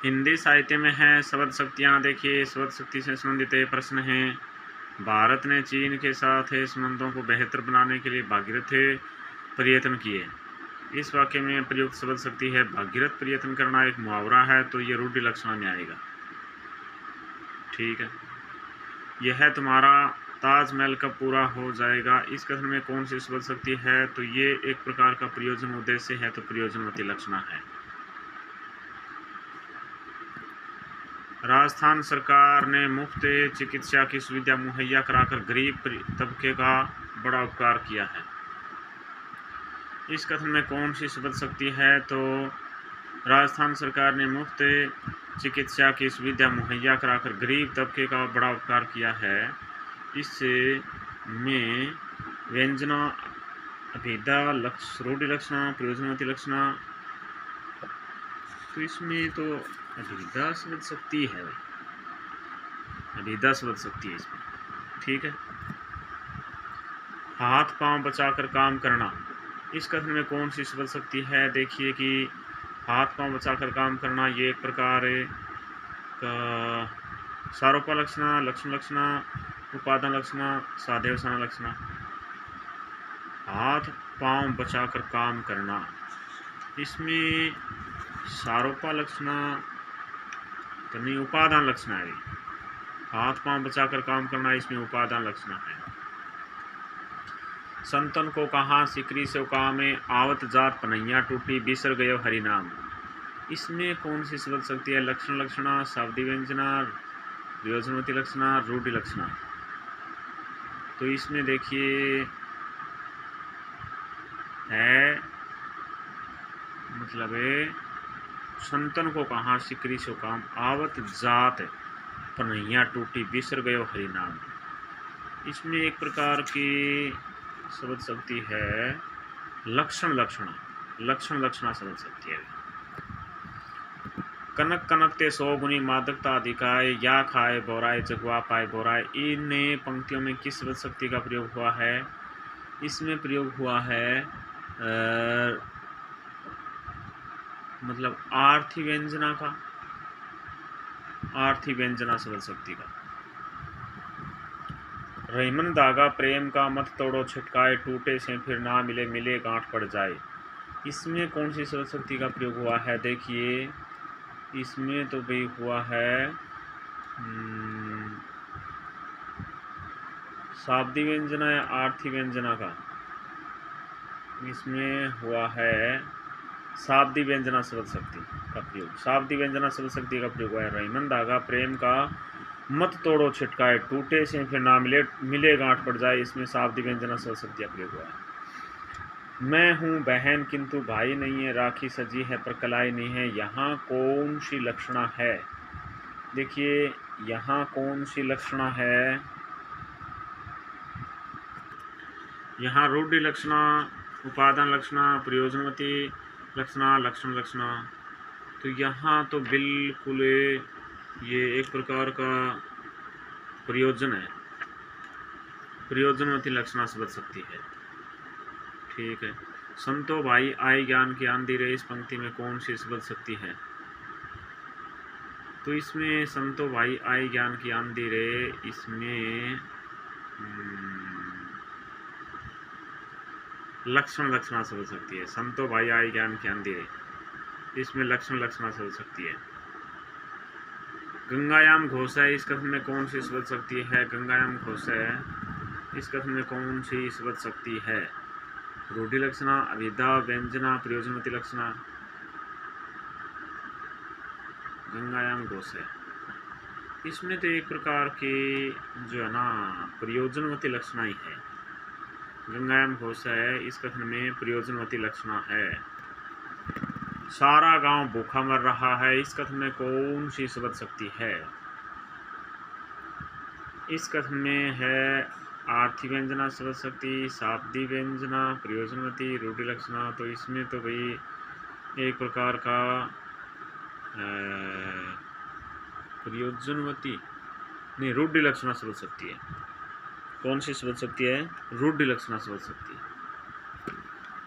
हिंदी साहित्य में है शब्द शक्तियाँ। देखिए शब्द शक्ति से संबंधित ये प्रश्न हैं। भारत ने चीन के साथ संबंधों को बेहतर बनाने के लिए भागीरथ प्रयत्न किए। इस वाक्य में प्रयुक्त शब्द शक्ति है भागीरथ प्रयत्न करना। एक मुहावरा है तो ये रूढ़ि लक्षण में आएगा। ठीक है, यह तुम्हारा ताजमहल कब पूरा हो जाएगा। इस कथन में कौन सी शब्द शक्ति है, तो ये एक प्रकार का प्रयोजन उद्देश्य है, तो प्रयोजनवती लक्षणा है। राजस्थान सरकार ने मुफ्त चिकित्सा की सुविधा मुहैया कराकर गरीब तबके का बड़ा उपकार किया है। इस कथन में कौन सी शब्द शक्ति है, तो राजस्थान सरकार ने मुफ्त चिकित्सा की सुविधा मुहैया कराकर गरीब तबके का बड़ा उपकार किया है। इसमें व्यंजना, अभिधा, रूढ़ि लक्षणा, प्रयोजनवती लक्षणा, तो इसमें तो अभिधा शब्द शक्ति है, अभिधा शब्द शक्ति है इसमें। ठीक है, हाथ पांव बचाकर काम करना। इस कथन में कौन सी शब्द शक्ति है। देखिए कि हाथ पांव बचाकर काम करना ये एक प्रकार का सारोपा लक्षणा, लक्षण लक्षणा, उपादान लक्षणा, साध्यवसान लक्षणा। हाथ पांव बचाकर काम करना, इसमें सारोपा लक्षणा तो नहीं, उपादान लक्षणा है। हाथ पांव बचाकर काम करना इसमें उपादान लक्षणा है। संतन को कहा सिकरी से में आवत जात पनैया टूटी बिसर गयो हरिनाम। इसमें कौन सी शब्द शक्ति है। लक्षण लक्षणा, शाब्दिक व्यंजना, प्रयोजनवती लक्षणा, रूढ़ि लक्षणा। तो इसमें देखिए है मतलब संतन को कहा सिकरी से आवत जात पनैया टूटी बिसर गयो हरिनाम। इसमें एक प्रकार की शब्द शक्ति है लक्षण लक्षणा, लक्षण लक्षणा शब्द शक्ति है। कनक कनकते 100 गुनी मादकता अधिकाय, या खाए बोराए जगवा पाए बोराए। इन पंक्तियों में किस शब्द शक्ति का प्रयोग हुआ है। इसमें प्रयोग हुआ है मतलब आर्थी व्यंजना का, आर्थी व्यंजना शब्द शक्ति का। रहीमन धागा प्रेम का मत तोड़ो छिटकाए, टूटे से फिर ना मिले मिले गांठ पड़ जाए। इसमें कौन सी शब्द शक्ति का प्रयोग हुआ है। देखिए इसमें तो भी हुआ है शाब्दिक व्यंजना या आर्थी व्यंजना का। इसमें हुआ है शाब्दिक व्यंजना शब्द शक्ति का प्रयोग। शाब्दिक व्यंजना शब्द शक्ति का प्रयोग हुआ है। रहीमन धागा प्रेम का मत तोड़ो छिटकाए, टूटे से फिर ना मिले मिले गांठ पड़ जाए। इसमें शाब्दिक व्यंजना शब्द शक्ति का प्रयोग हुआ है। मैं हूँ बहन किंतु भाई नहीं है, राखी सजी है पर कलाई नहीं है। यहाँ कौन सी लक्षणा है। देखिए यहाँ कौन सी लक्षणा है। यहाँ रूढ़ि लक्षणा, उपादान लक्षणा, प्रयोजनवती लक्षणा, लक्षण लक्षणा। तो यहाँ तो बिल्कुल ये एक प्रकार का प्रयोजन है, प्रयोजनवती लक्षणा शब्द शक्ति है। ठीक है, संतो भाई आए ज्ञान की आंधी रे। इस पंक्ति में कौन सी शब्द शक्ति है। तो इसमें संतो भाई आए ज्ञान की आंधी रे, इसमें लक्षण लक्षणा शब्द शक्ति है। संतो भाई आए ज्ञान की आंधी रे, इसमें लक्षण लक्षणा शब्द शक्ति है। गंगायाम घोष है। इस कथन में कौन सी शब्द शक्ति है। गंगायाम घोष है, इस कथन में कौन सी शब्द शक्ति है। रूढ़ि लक्षणा, अभिधा, व्यंजना, प्रयोजनवती लक्षणा। गंगायाम घोष है, इसमें तो एक प्रकार की जो है ना प्रयोजनवती लक्षणा ही है। गंगायाम घोष है, इस कथन में प्रयोजनवती लक्षणा है। सारा गांव भूखा मर रहा है। इस कथन में कौन सी शब्द शक्ति है। इस कथन में है आर्थी व्यंजना शब्द शक्ति, शाब्दिक व्यंजना, प्रयोजनवती, रूढ़ि लक्षणा। तो इसमें तो भाई एक प्रकार का प्रयोजनवती नहीं, रूढ़ि लक्षणा शब्द शक्ति है। कौन सी शब्द शक्ति है। रूढ़ि लक्षणा शब्द शक्ति।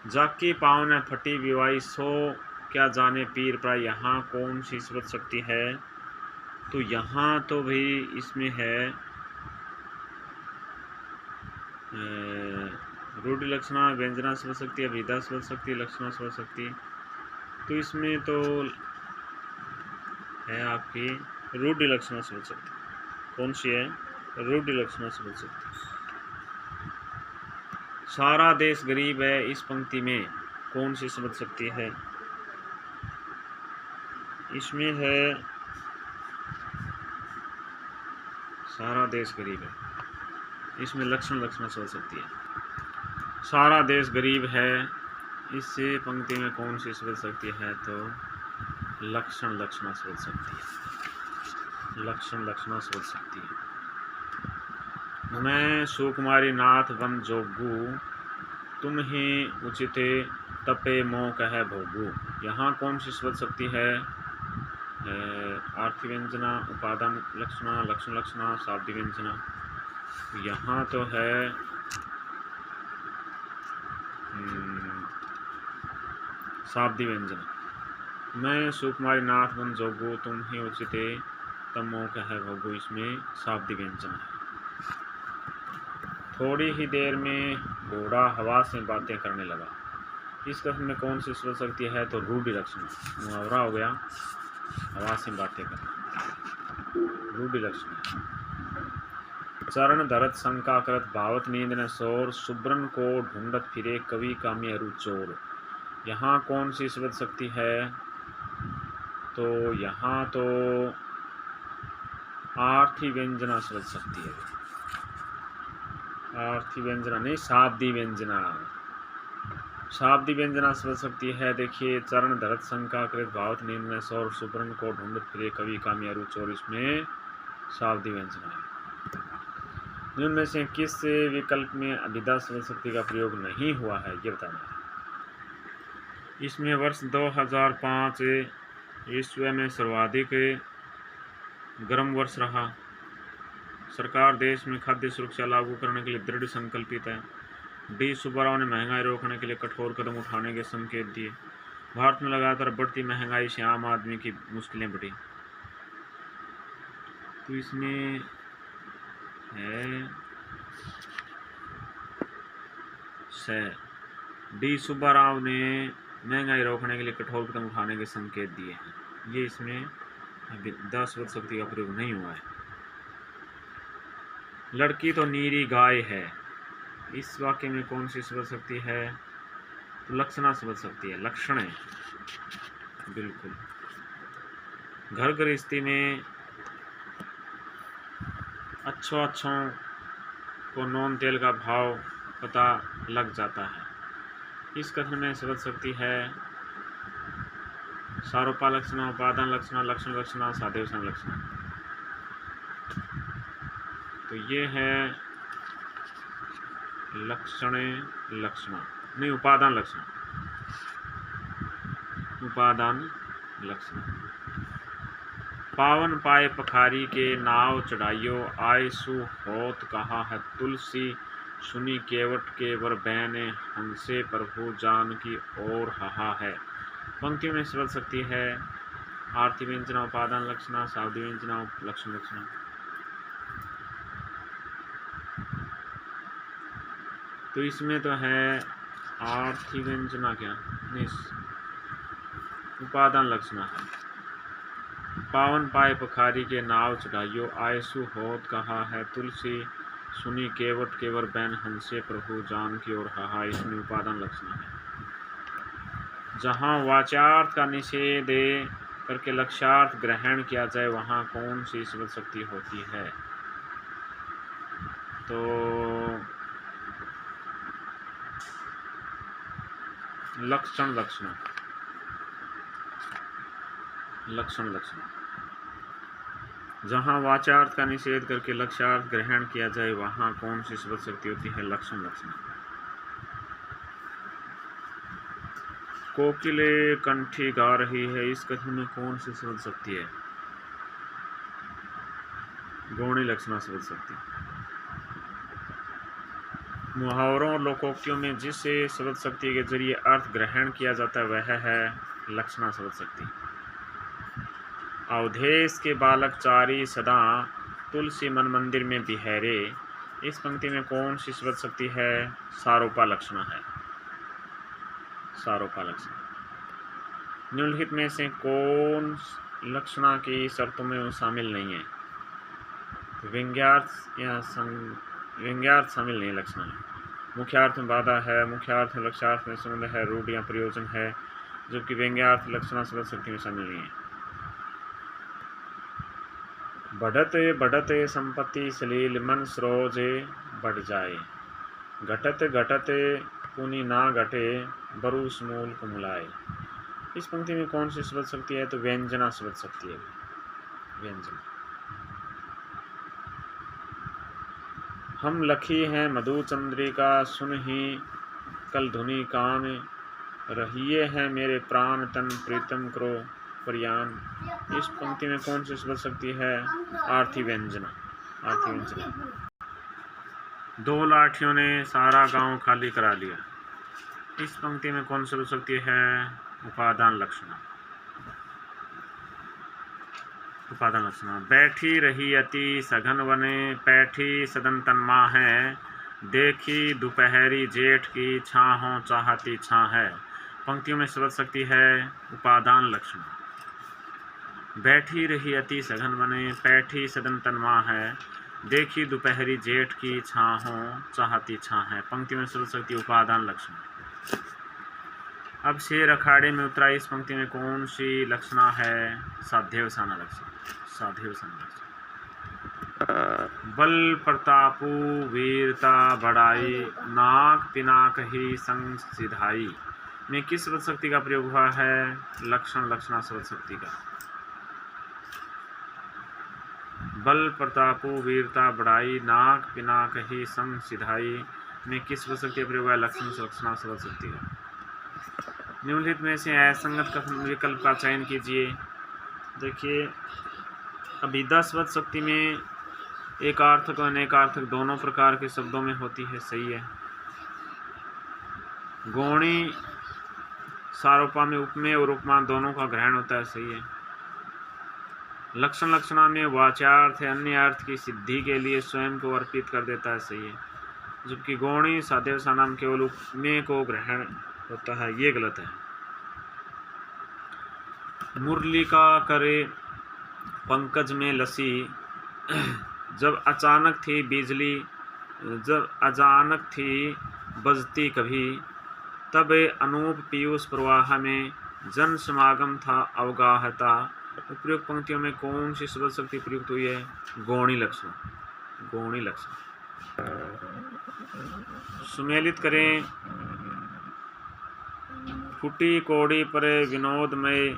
जाकी पाँव ने फटी विवाई, 100 क्या जाने पीर प्राय, यहाँ कौन सी शब्द शक्ति है? तो यहाँ तो भाई इसमें है रूढ़ि लक्षणा, व्यंजना शब्द शक्ति, अभिधा शब्द शक्ति, लक्षणा शब्द शक्ति। तो इसमें तो है आपकी रूढ़ि लक्षणा शब्द शक्ति। कौन सी है? रूढ़ि लक्षणा शब्द शक्ति। सारा देश गरीब है, इस पंक्ति में कौन सी शब्द शक्ति है? इसमें है सारा देश गरीब है, इसमें लक्षण लक्षणा शब्द शक्ति है। सारा देश गरीब है, इससे पंक्ति में कौन सी शब्द शक्ति है? तो लक्षण लक्षणा शब्द शक्ति है, लक्षण लक्षणा शब्द शक्ति है। मैं सुकुमारी नाथ बन जोगू, तुम ही उचिते तपे मोह कह भोगू। यहाँ कौन सी शब्द शक्ति है? आर्थी व्यंजना, उपादान लक्षणा, लक्षण लक्षणा, शाब्दी व्यंजना। यहाँ तो है शाब्दी व्यंजना। मैं सुकुमारी नाथ बन जोगू, तुम ही उचिते तब मोह कह भोगू, इसमें शाब्दी व्यंजना है। थोड़ी ही देर में घोड़ा हवा से बातें करने लगा, इस कथन में कौन सी शब्द शक्ति है? तो रूढ़ि लक्षण, मुहावरा हो गया, हवा से बातें करना, रूढ़ि लक्षण। चरण धरत शंका करत, भावत नींद न शोर, सुब्रन को ढूंढत फिरे कवि कामी अरु चोर। यहाँ कौन सी शब्द शक्ति है? तो यहाँ तो आर्थी व्यंजना शब्द शक्ति है। आर्थी व्यंजना नहीं, शाब्दी व्यंजना, शाब्दी व्यंजना शब्द शक्ति है। देखिए, चरण धरत शंका कृत, भावत नींद न शोर, सुब्रन को ढूंढत फिरे कवि कामी अरु चोर, इसमें शाब्दी व्यंजना है। इनमें से किस विकल्प में अभिधा शब्द शक्ति का प्रयोग नहीं हुआ है, ये बताना है। इसमें वर्ष 2005 विश्व में सर्वाधिक गर्म वर्ष रहा। सरकार देश में खाद्य सुरक्षा लागू करने के लिए दृढ़ संकल्पित है। डी सुब्बाराव ने महंगाई रोकने के लिए कठोर कदम उठाने के संकेत दिए। भारत में लगातार बढ़ती महंगाई से आम आदमी की मुश्किलें बढ़ी। तो इसमें है डी सुब्बाराव ने महंगाई रोकने के लिए कठोर कदम उठाने के संकेत दिए हैं। ये इसमें अभिधा शब्द शक्ति का प्रयोग नहीं हुआ है। लड़की तो नीरी गाय है, इस वाक्य में कौन सी शब्द शक्ति है? तो लक्षणा शब्द शक्ति है, लक्षण है, बिल्कुल। घर गृहस्थी में अच्छों को नून तेल का भाव पता लग जाता है। इस कथन में शब्द शक्ति है सारोपा लक्षणा, उपादान लक्षणा, लक्षण लक्षणा, साधेवचन लक्षणा। तो ये है लक्षण लक्षणा नहीं, उपादान लक्षणा, उपादान लक्षणा। पावन पाए पखारी के नाव चढ़ाइयो, आयसु होत कहा है तुलसी, सुनी केवट के वर बैने, हंसे प्रभु जान की ओर हाहा है। पंक्तियों में शब्द शक्ति है आर्थी व्यंजना, उपादान लक्षणा, शाब्दी व्यंजना, लक्षण लक्षणा। तो इसमें तो है आर्थी व्यंजना, क्या नहीं, उपादान लक्षणा है। पावन पाए पखारी के नाव चढ़ाइयो, आयसु होत कहा है तुलसी, सुनी केवट केवर बैन, हंसे प्रभु जान की ओर हाहा, इसमें उपादान लक्षण है। जहाँ वाच्यार्थ का निषेध करके लक्ष्यार्थ ग्रहण किया जाए, वहाँ कौन सी शब्द शक्ति होती है? तो लक्षण लक्षण, लक्षण लक्षण। जहाँ वाच्यार्थ का निषेध करके लक्ष्यार्थ ग्रहण किया जाए, वहाँ कौन सी शब्द शक्ति होती है? लक्षण लक्षण। कोकिले कंठी गा रही है, इस कथन में कौन सी शब्द शक्ति है? गौणी लक्षणा शब्द शक्ति। मुहावरों और लोकोक्तियों में जिस शब्द शक्ति के जरिए अर्थ ग्रहण किया जाता है वह है लक्षणा शब्द शक्ति। अवधेश के बालक चारी सदा तुलसी मन मंदिर में बिहरे, इस पंक्ति में कौन सी शब्द शक्ति है? सारोपा लक्षणा है, सारोपा लक्षणा। निम्नलिखित में से कौन लक्षणा की शर्तों में शामिल नहीं है? व्यंग्यार्थ या व्यंग्यार्थ शामिल नहीं लक्षणा है। मुख्यार्थ में बाधा है, मुख्यार्थ में लक्ष्यार्थ में संबंध है, रूढ़ या प्रयोजन है, जबकि व्यंग्यार्थ लक्षणा शब्द शक्ति में शामिल नहीं है। बढ़ते बढ़ते संपत्ति सलील मन सरोजे बढ़ जाए, घटत घटते पुनि ना घटे बरूस मूल कुमलाए। इस पंक्ति में कौन सी शब्द शक्ति है? तो व्यंजना शब्द शक्ति है, व्यंजना। हम लखी हैं मधु चंद्रिका, सुन ही कल धुनि कान, रहिए हैं मेरे प्राण तन प्रीतम करो प्रयान। इस पंक्ति में कौन सी शब्द शक्ति है? आर्थी व्यंजना, आर्थी व्यंजना। दो लाठियों ने सारा गांव खाली करा लिया, इस पंक्ति में कौन सी शब्द शक्ति है? उपादान लक्षणा, उपादान लक्षणा। बैठी रही अति सघन वने, पैठी सदन तन्मा है, देखी दोपहरी जेठ की छाहों चाहती छां है। पंक्तियों में शब्द शक्ति है उपादान लक्षण। बैठी रही अति सघन वने, पैठी सदन तन्मा है, देखी दोपहरी जेठ की छाहों चाहती छां है। पंक्तियों में शब्द शक्ति उपादान लक्षण। अब शेर अखाड़े में उतरा, इस पंक्ति में कौन सी लक्षणा है? साध्यवसाना लक्षण, साध्यवसाना लक्षण। बल प्रतापु वीरता बढ़ाई, नाक पिनाक ही संग सिधाई में किस शब्द शक्ति का प्रयोग हुआ है? लक्षण लक्षणा शब्द शक्ति का। बल प्रतापु वीरता बढ़ाई, नाक पिनाक ही संग सिधाई में किस शब्द शक्ति का प्रयोग हुआ है? लक्षण लक्षणा शब्द शक्ति का। निम्नलिखित में से असंगत कथन विकल्प का चयन कीजिए। देखिए, अभिधा शब्द शक्ति में एक अर्थक और अनेक अर्थक दोनों प्रकार के शब्दों में होती है, सही है। गौणी सारोपा में उपमेय और उपमान दोनों का ग्रहण होता है, सही है। लक्षण लक्षणा में वाच्यार्थ है, अन्य अर्थ की सिद्धि के लिए स्वयं को अर्पित कर देता है, सही है। जबकि गौणी साध्यवसाना में केवल उपमेय को ग्रहण होता है, ये गलत है। मुरली का करे पंकज में लसी, जब अचानक थी बिजली, जब अचानक थी बजती कभी, तब अनूप पीयूष प्रवाह में जन समागम था अवगाहता। उपयुक्त पंक्तियों में कौन सी शब्द शक्ति प्रयुक्त हुई है? गौणी लक्षण, गौणी लक्षण। सुमेलित करें। फूटी कौड़ी पर विनोदमय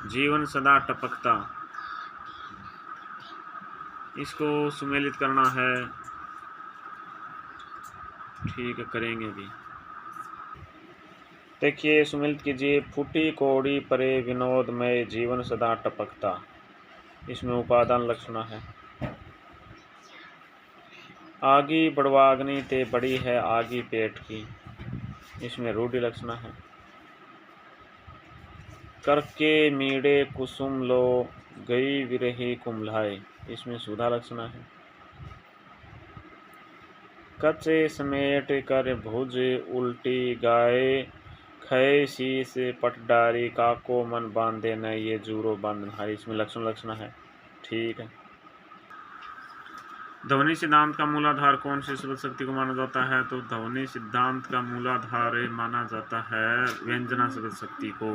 जीवन सदा टपकता, इसको सुमेलित करना है, ठीक है, करेंगे भी। देखिए, सुमेलित कीजिए। फूटी कौड़ी परे विनोदमय जीवन सदा टपकता, इसमें उपादान लक्षणा है। आगी बड़वाग्नि ते बड़ी है आगी पेट की, इसमें रूढ़ि लक्षणा है। करके मीड़े कुसुम लो गई विरही कुम्भलाए, इसमें सुधा लक्षणा है। कच्चे समेट कर भुज उल्टी गाय, खय शीस पटडारी काको मन बांधे न ये जूरो बंधनहारी, इसमें लक्षण लक्षणा है, ठीक है। ध्वनि सिद्धांत का मूलाधार कौन सी शब्द शक्ति को माना जाता है? तो ध्वनि सिद्धांत का मूलाधार माना जाता है व्यंजना शब्द शक्ति को।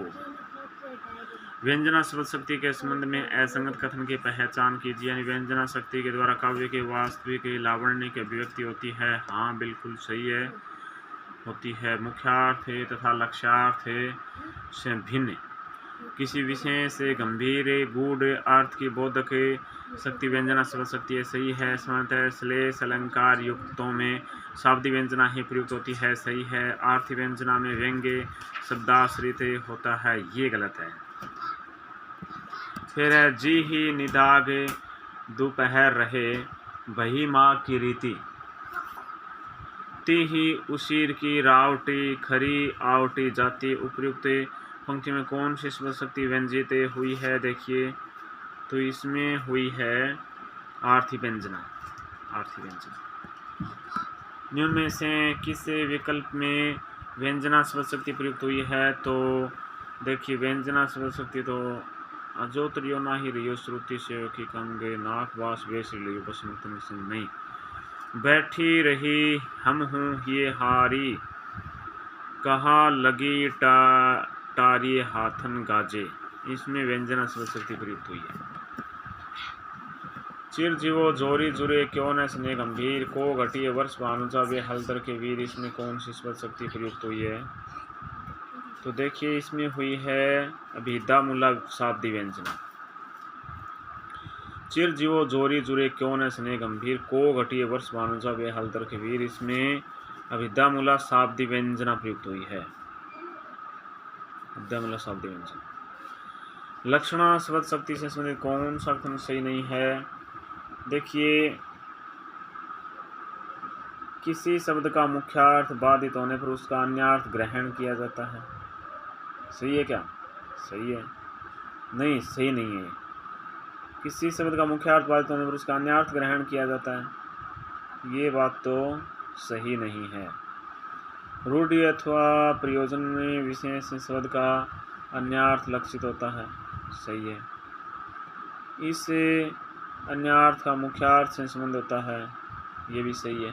व्यंजना शब्द शक्ति के संबंध में असंगत कथन की पहचान कीजिए। यानी व्यंजना शक्ति के द्वारा काव्य के वास्तविक लावण्य की अभिव्यक्ति होती है। हाँ, बिल्कुल सही है, होती है। मुख्यार्थ तथा लक्ष्यार्थ से भिन्न किसी विषय से गंभीर गूढ़ अर्थ की बोधक शक्ति व्यंजना शब्द शक्ति है, सही है। सामान्यतः श्लेष अलंकार युक्तों में शाब्दी व्यंजना ही प्रयुक्त होती है, सही है। आर्थी व्यंजना में व्यंग्य शब्दाश्रित होता है, ये गलत है। फिर है जी ही निदाग दोपहर रहे वही माँ की रीति, ती ही उसीर की रावटी खरी आवटी जाती। उपयुक्त पंक्ति में कौन सी शब्द शक्ति व्यंजित हुई है? देखिए, तो इसमें हुई है आर्थी व्यंजना। आर्थी व्यंजना। निम्न में से किस विकल्प में व्यंजना शब्द शक्ति प्रयुक्त हुई है? तो देखिए, व्यंजना शब्द शक्ति तो अजोत्रियो ना ही रियो श्रुति से की कंगे नाक वास वेश लियो बस नहीं। बैठी रही हम हूँ ये हारी, कहा लगी टारी हाथन गाजे, इसमें व्यंजना शब्द शक्ति प्रयुक्त हुई है। चिर जीवो जोरी जुरे क्यों न स्नेह गंभीर, को घटिए वर्ष भानुजा वे हलदर के वीर, इसमें कौन सी शब्द शक्ति प्रयुक्त हुई है? तो देखिए, इसमें हुई है अभिधा मूला शाब्दी व्यंजना। चिर जीवो जोरी जुरे क्यों न स्नेह गंभीर, को घटिए वर्ष भानुजा वे हलदर के वीर, इसमें अभिधा मूला शाब्दी व्यंजना प्रयुक्त हुई है। अभिधा मूला शाब्दी व्यंजना। लक्षणा शब्द शक्ति से संबंधित कौन सा अर्थ सही नहीं है? देखिए, किसी शब्द का मुख्यार्थ बाधित होने पर उसका अन्यार्थ ग्रहण किया जाता है। सही है क्या? सही है? नहीं, सही नहीं है। किसी शब्द का मुख्यार्थ बाधित होने पर उसका अन्यार्थ ग्रहण किया जाता है, ये बात तो सही नहीं है। रूढ़ि अथवा प्रयोजन में विशेष शब्द का अन्यार्थ लक्षित होता है। सही है। इस अन्यार्थ का मुख्यार्थ से संबंध होता है, ये भी सही है।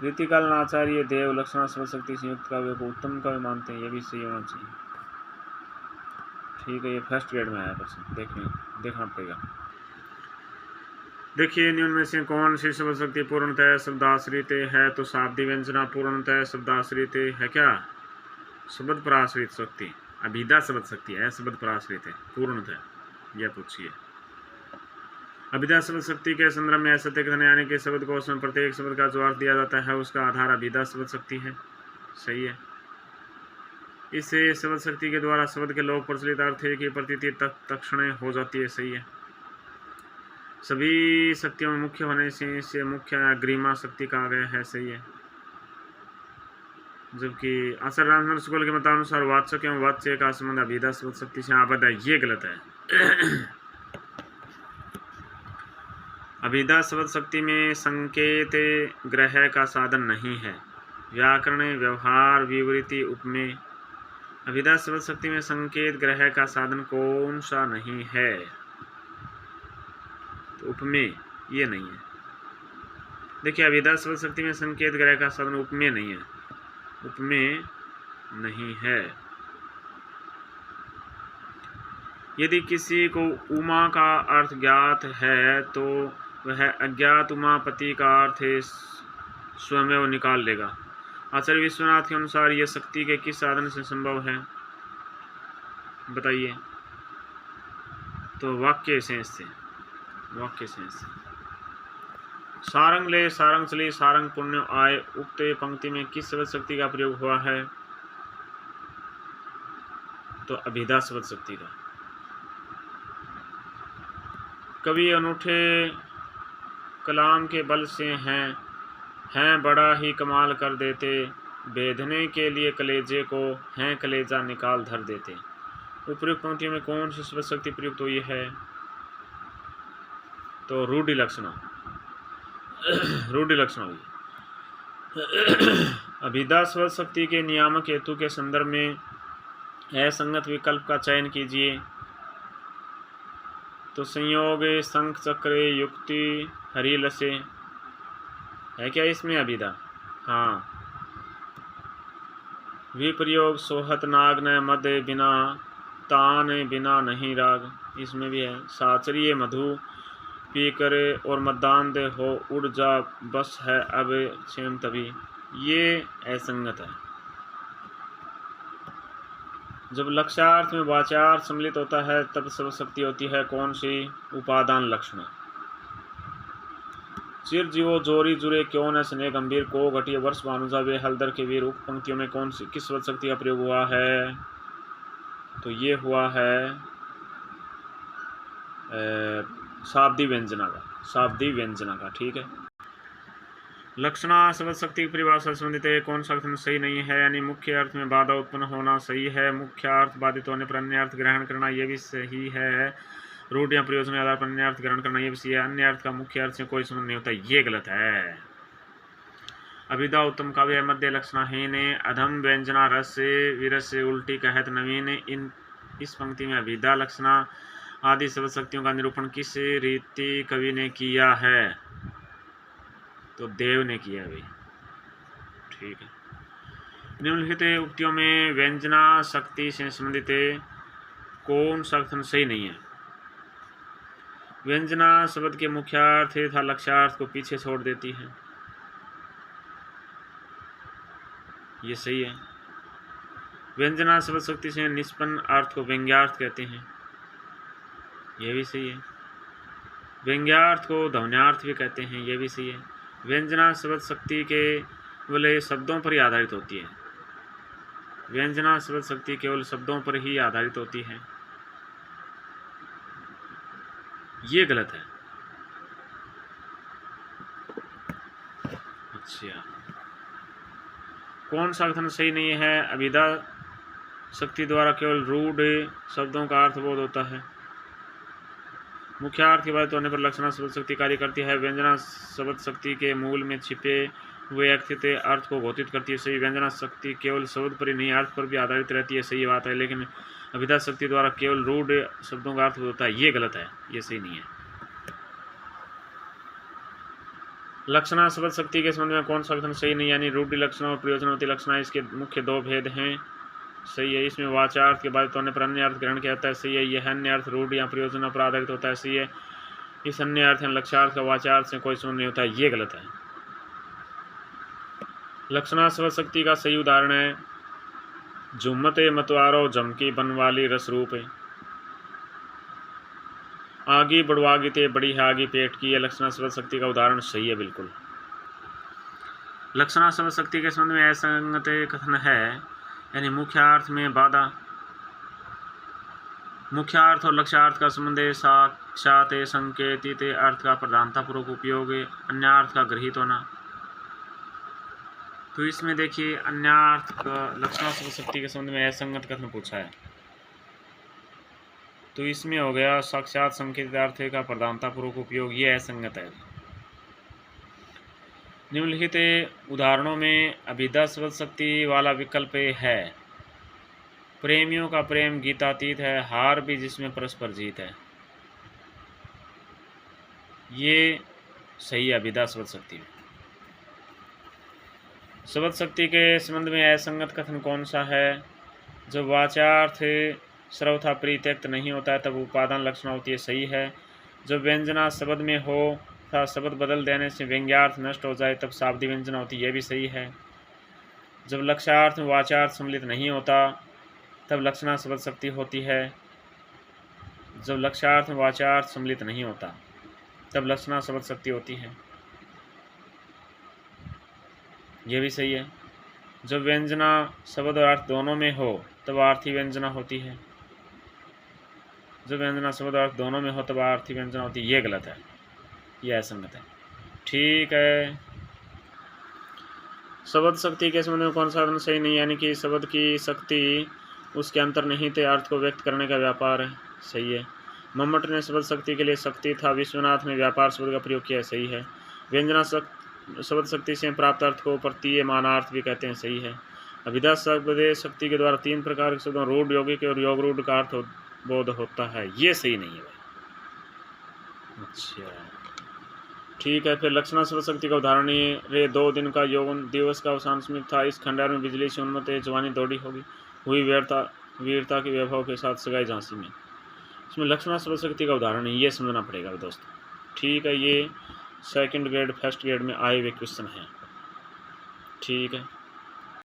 रीतिकाल आचार्य देव लक्षणा शब्द शक्ति संयुक्त काव्य को उत्तम काव्य मानते हैं, ये भी सही होना चाहिए। ठीक है, ये फर्स्ट ग्रेड में आया प्रश्न, देखना पड़ेगा। देखिए, निम्न में से कौन सी शब्द शक्ति पूर्णतः शब्दाश्रित है? तो शाब्दी व्यंजना पूर्णतः शब्दाश्रित है क्या? शब्द पराश्रित शक्ति अभिधा शब्द शक्ति है, शब्द पराश्रित है पूर्णतः, यह पूछिए। अभिधा शब्द शक्ति के संदर्भ में असत्य कथन यानी कि शब्द को उसमें प्रत्येक शब्द का जो अर्थ दिया जाता है उसका आधार अभिधा शब्द शक्ति है। सही है। इससे शब्द शक्ति के द्वारा शब्द के लोक प्रचलित अर्थ की प्रतीति तत्क्षण हो जाती है। सही है। सभी शक्तियों में मुख्य होने से इसे मुख्य अग्रिमा शक्ति कहा गया है। सही है। जबकि आचार्य रामचंद्र शुक्ल के मतानुसार वाचक एवं वाच्य का संबंध अभिधा शब्द शक्ति से आबद्ध है, ये गलत है। अभिधा शब्द शक्ति में संकेत ग्रह का साधन नहीं है। व्याकरण, व्यवहार, विवृति, उपमेय। अभिधा शब्द शक्ति में संकेत ग्रह का साधन कौन सा नहीं है? तो उपमेय, ये नहीं है। देखिए, अभिधा शब्द शक्ति में संकेत ग्रह का साधन उपमेय नहीं है, उपमेय नहीं है। यदि किसी को उमा का अर्थ ज्ञात है तो वह अज्ञात उमापति का अर्थ स्वयं निकाल लेगा। आचार्य विश्वनाथ के अनुसार यह शक्ति के किस साधन से संभव है? बताइए। तो वाक्य शेष से, वाक्य शेष से। सारंग ले सारंग चली सारंग पुण्य आए, उक्त पंक्ति में किस शब्द शक्ति का प्रयोग हुआ है? तो अभिधा शब्द शक्ति का। कवि अनूठे कलाम के बल से हैं बड़ा ही कमाल कर देते, बेधने के लिए कलेजे को हैं कलेजा निकाल धर देते। उपयुक्त पंक्तियों में कौन सी शब्द शक्ति प्रयुक्त हुई है? तो रूढ़ि लक्षणा, रूढ़ि लक्षणा हुई। अभिधा शब्द शक्ति के नियामक हेतु के संदर्भ में असंगत विकल्प का चयन कीजिए। तो संयोग, शंख चक्र, युक्ति, हरिलसे है क्या इसमें अभिधा? हाँ। विप्रयोग, सोहत नाग न मद बिना, तान बिना नहीं राग, इसमें भी है। साचरिये मधु पीकर और मदान दे हो उड़ जा बस है अब क्षेम तभी, ये असंगत है। जब लक्ष्यार्थ में वाच्यार्थ सम्मिलित होता है तब शब्द शक्ति होती है कौन सी? उपादान लक्षण। चिर जीवो जोरी जुरे क्यों न स्नेह गंभीर, को घटिए वर्ष भानुजा वे हलदर के वीर, उक्त पंक्तियों में कौन सी किस शब्द शक्ति का प्रयोग हुआ है? तो ये हुआ है शाब्दी व्यंजना का, शाब्दी व्यंजना का। ठीक है। लक्षणा शब्द शक्ति की परिभाषा से संबंधित है। कौन सा कथन सही नहीं है, यानी मुख्य अर्थ में बाधा उत्पन्न होना सही है, मुख्य अर्थ बाधित होने पर अन्य अर्थ ग्रहण करना यह भी सही है, रूढ़ या प्रयोजन के आधार पर अन्य अर्थ ग्रहण करना यह भी सही है, अन्य अर्थ का मुख्य अर्थ से कोई संबंध नहीं होता, ये गलत है। अभिधा उत्तम काव्य मध्य लक्षणाहीन अधम व्यंजना रस से विरस से उल्टी कहत नवीन। इस पंक्ति में अभिधा लक्षणा आदि शब्द शक्तियों का निरूपण किस रीति कवि ने किया है? तो देव ने किया भाई। ठीक है। निम्नलिखित उक्तियों में व्यंजना शक्ति से संबंधित कौन सा कथन सही नहीं है? व्यंजना शब्द के मुख्यार्थ तथा लक्ष्यार्थ को पीछे छोड़ देती है, ये सही है। व्यंजना शब्द शक्ति से निष्पन्न अर्थ को व्यंग्यार्थ कहते हैं, यह भी सही है। व्यंग्यार्थ को ध्वन्यार्थ भी कहते हैं, यह भी सही है। व्यंजना शब्द शक्ति के केवल शब्दों पर ही आधारित होती है, व्यंजना शब्द शक्ति केवल शब्दों पर ही आधारित होती है, ये गलत है। अच्छा, कौन सा कथन सही नहीं है? अभिधा शक्ति द्वारा केवल रूढ़ शब्दों का अर्थबोध होता है, मुख्यार्थ की बात होने पर लक्षणा शब्द शक्ति कार्य करती है, व्यंजना शब्द शक्ति के मूल में छिपे हुए अक्षित अर्थ को घोषित करती है, सही। व्यंजना शक्ति केवल शब्द पर ही नहीं अर्थ पर भी आधारित रहती है, सही बात है। लेकिन अभिधा शक्ति द्वारा केवल रूढ़ शब्दों का अर्थ होता है, ये गलत है, ये सही नहीं है। लक्षणा शब्द शक्ति के संबंध में कौन सा कथन सही नहीं, यानी रूढ़ लक्षणा और प्रयोजनवती लक्षणा इसके मुख्य दो भेद हैं, सही है। इसमें वाचार्थ के बाधित होने पर अन्य अर्थ ग्रहण किया जाता है, सही है। यह अन्य अर्थ रूढ़ या प्रयोजन पर आधारित होता है, सही है। इस अन्य अर्थ या लक्ष्यार्थ का वाचार्थ से कोई संबंध नहीं होता है, ये गलत है। लक्षणा शब्द शक्ति का सही उदाहरण है झुम्मते मतवारो झमकी बनवाली रस रूप, आगी बढ़वागी ते बड़ी है आगी पेट की, यह लक्षणा शब्द शक्ति का उदाहरण सही है, बिल्कुल। लक्षणा शब्द शक्ति के संबंध में असंगत कथन है, यानी मुख्यार्थ में बाधा, मुख्यार्थ और लक्ष्यार्थ का संबंध साक्षात संकेतित अर्थ का प्रधानतापूर्वक उपयोग, अन्यार्थ का गृहीत होना। तो इसमें देखिए अन्यार्थ का लक्षणा शब्द शक्ति के संबंध में असंगत कथन पूछा है, तो इसमें हो गया साक्षात संकेतित अर्थ का प्रधानतापूर्वक उपयोग, ये असंगत है। निम्नलिखित उदाहरणों में अभिधा शब्द शक्ति वाला विकल्प है, प्रेमियों का प्रेम गीतातीत है, हार भी जिसमें परस्पर जीत है, ये सही है अभिधा शब्द शक्ति में। शब्द शक्ति के संबंध में असंगत कथन कौन सा है? जब वाचार्थ सर्वथा परित्यक्त नहीं होता है तब उपादान लक्षणा होती है, सही है। जब व्यंजना शब्द में हो तथा शब्द बदल देने से व्यंग्यार्थ नष्ट हो जाए तब शाब्दी व्यंजना होती है, यह भी सही है। जब लक्ष्यार्थ में वाचार्थ सम्मिलित नहीं होता तब लक्षणा शब्द शक्ति होती है, जब लक्ष्यार्थ में वाचार्थ सम्मिलित नहीं होता तब लक्षणा शब्द शक्ति होती है, यह भी सही है। जब व्यंजना शब्द और अर्थ दोनों में हो तब आर्थी व्यंजना होती है, जब व्यंजना शब्द और अर्थ दोनों में हो तब आर्थी व्यंजना होती है, ये गलत है, यह असंगत है। ठीक है। शब्द शक्ति के संबंध में कौन सा सही नहीं, यानी कि शब्द की शक्ति उसके अंतर्निहित अर्थ को व्यक्त करने का व्यापार है, सही है। मम्मट ने शब्द शक्ति के लिए शक्ति था विश्वनाथ ने व्यापार शब्द का प्रयोग किया, सही है। व्यंजना शब्द शक्ति से प्राप्त अर्थ को प्रतीयमानार्थ भी कहते हैं, सही है। अभिधा शब्द शक्ति के द्वारा तीन प्रकार के शब्दों रूढ़ यौगिक और योग रूढ़ का अर्थ बोध होता है, ये सही नहीं है भाई। अच्छा ठीक है। फिर लक्षणा शब्द शक्ति का उदाहरण ये रे 2 दिन का यौवन दिवस का अवसान स्मित था, इस खंडार में बिजली से उन्मत्त जवानी दौड़ी होगी, हुई वीरता के वैभव के साथ सगाई झांसी में, इसमें लक्षणा शब्द शक्ति का उदाहरण है, ये समझना पड़ेगा दोस्तों। ठीक है, ये सेकंड ग्रेड फर्स्ट ग्रेड में आए हुए क्वेश्चन हैं। ठीक है।